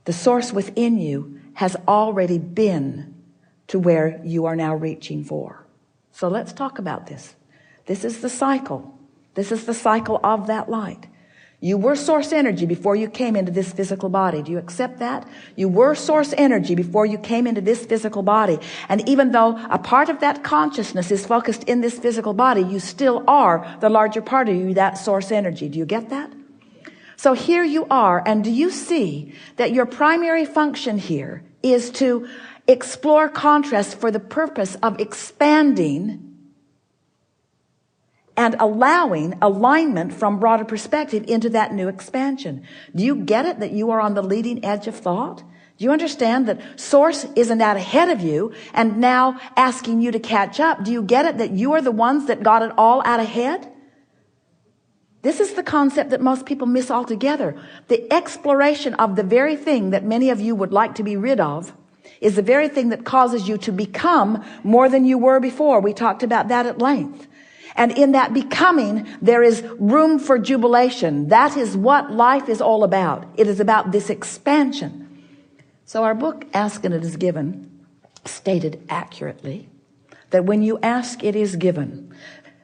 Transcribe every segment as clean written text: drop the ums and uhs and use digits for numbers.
The source within you has already been to where you are now reaching for. So let's talk about this. This is the cycle. This is the cycle of that light. You were source energy before you came into this physical body. Do you accept that? You were source energy before you came into this physical body. And even though a part of that consciousness is focused in this physical body, you still are the larger part of you, that source energy. Do you get that? So here you are, and do you see that your primary function here is to explore contrast for the purpose of expanding and allowing alignment from broader perspective into that new expansion? Do you get it that you are on the leading edge of thought? Do you understand that source isn't out ahead of you and now asking you to catch up? Do you get it that you are the ones that got it all out ahead? This is the concept that most people miss altogether. The exploration of the very thing that many of you would like to be rid of is the very thing that causes you to become more than you were before. We talked about that at length. And in that becoming, there is room for jubilation. That is what life is all about. It is about this expansion. So our book, Ask and It Is Given, stated accurately that when you ask, it is given.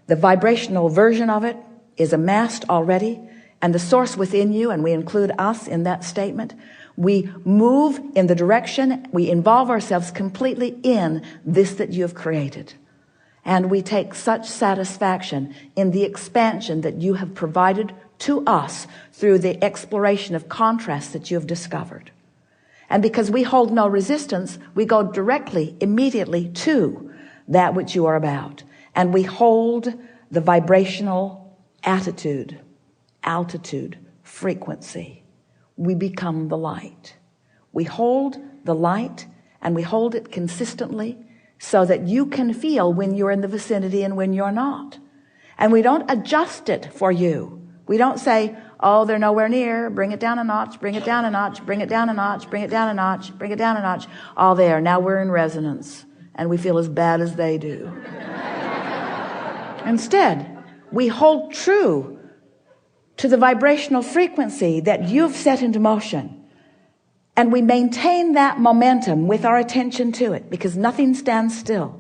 The vibrational version of it is amassed already, and the source within you, and we include us in that statement, we move in the direction, we involve ourselves completely in this that you have created. And we take such satisfaction in the expansion that you have provided to us through the exploration of contrast that you have discovered. And because we hold no resistance, we go directly, immediately to that which you are about. And we hold the vibrational attitude, altitude, frequency. We become the light. We hold the light, and we hold it consistently so that you can feel when you're in the vicinity and when you're not. And we don't adjust it for you. We don't say, oh, they're nowhere near, bring it down a notch, bring it down a notch, bring it down a notch, bring it down a notch, bring it down a notch. All there, now we're in resonance, and we feel as bad as they do. Instead, we hold true to the vibrational frequency that you've set into motion. And we maintain that momentum with our attention to it, because nothing stands still.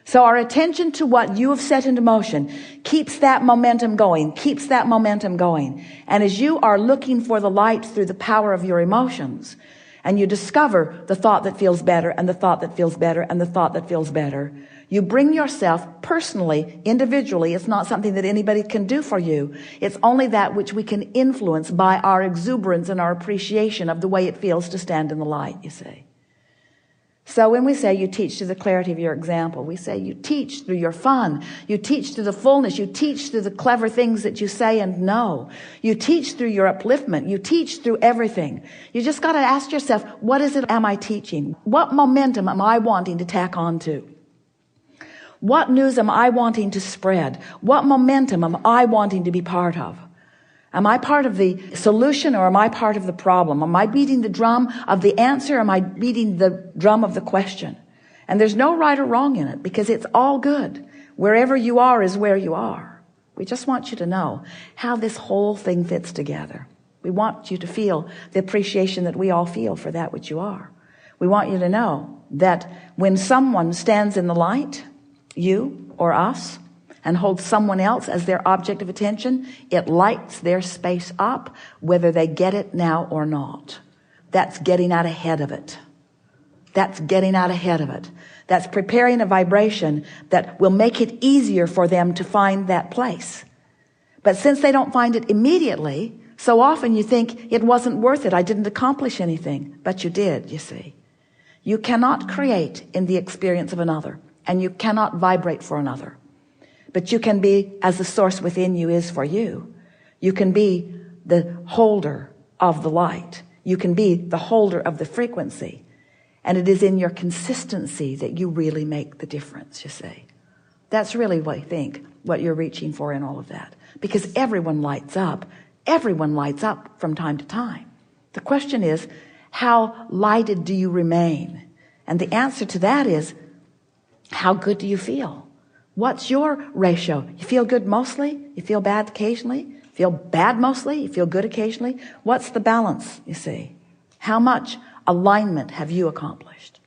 So our attention to what you have set into motion keeps that momentum going, keeps that momentum going. And as you are looking for the light through the power of your emotions, and you discover the thought that feels better, and the thought that feels better, and the thought that feels better, you bring yourself personally, individually. It's not something that anybody can do for you. It's only that which we can influence by our exuberance and our appreciation of the way it feels to stand in the light, you see. So when we say you teach through the clarity of your example, we say you teach through your fun. You teach through the fullness. You teach through the clever things that you say and know. You teach through your upliftment. You teach through everything. You just got to ask yourself, what is it am I teaching? What momentum am I wanting to tack on to? What news am I wanting to spread? What momentum am I wanting to be part of? Am I part of the solution, or am I part of the problem? Am I beating the drum of the answer? Or am I beating the drum of the question? And there's no right or wrong in it, because it's all good. Wherever you are is where you are. We just want you to know how this whole thing fits together. We want you to feel the appreciation that we all feel for that which you are. We want you to know that when someone stands in the light, you or us, and holds someone else as their object of attention, it lights their space up, whether they get it now or not. That's getting out ahead of it. That's getting out ahead of it. That's preparing a vibration that will make it easier for them to find that place. But since they don't find it immediately, so often you think it wasn't worth it. I didn't accomplish anything. But you did, you see. You cannot create in the experience of another, and you cannot vibrate for another. But you can be as the source within you is for you. You can be the holder of the light. You can be the holder of the frequency. And it is in your consistency that you really make the difference, you see. That's really what I think, what you're reaching for in all of that. Because everyone lights up. Everyone lights up from time to time. The question is, how lighted do you remain? And the answer to that is, how good do you feel? What's your ratio? You feel good mostly? You feel bad occasionally? Feel bad mostly? You feel good occasionally? What's the balance, you see? How much alignment have you accomplished?